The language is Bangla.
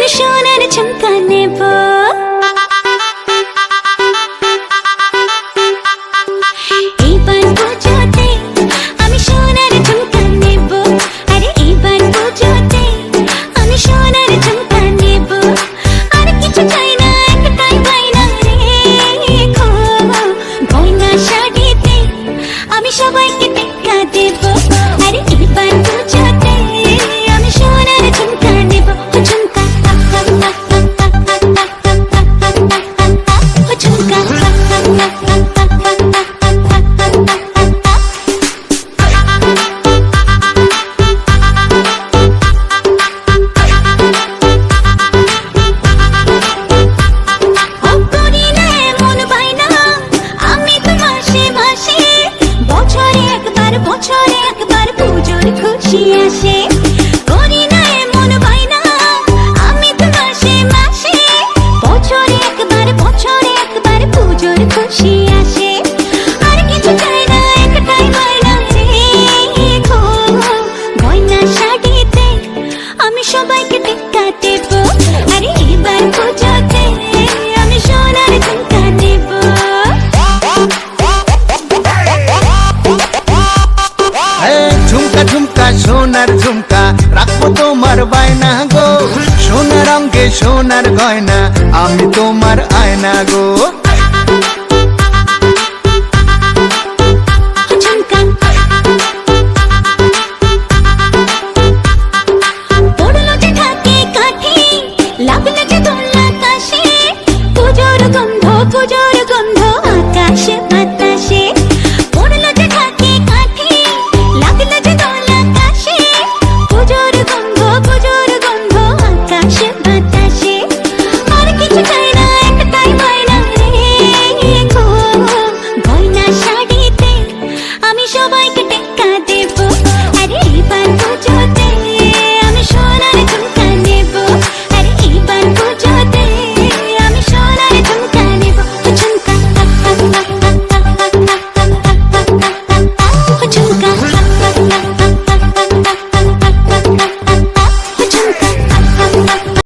আমি সোনার ঝুমকা নেব। এইবার পুজোতে আমি সোনার ঝুমকা নেব। আরে এইবার পুজোতে আমি সোনার ঝুমকা নেব। আর কিছু চাই না, একটাই গয়না রেখো। গয়না শাড়িতে আমি সবাইকে টেক্কা দেব। আরে এইবার পুজোতে আমি সোনার ঝুমকা নেব। ঝুমকা ঝুমকা বছরে একবার পুজোর খুশি আসে। করি না এমন বাইনা আমি তো মাসে মাসে। বছরে একবার পুজোর খুশি আসে। আর কিছু চাই না, একটাই গয়না রেখো। গয়না শাড়িতে আমি সবাইকে টেক্কা দেব। আরে এবার পুজোতে আমি সোনার ঝুমকা নেব। ঝুমকা ঝুমকা সোনার ঝুমকা রাখবো তোমার বায়না গো। সোনার অঙ্গে সোনার গয়না আমি তোমার আয়না গো।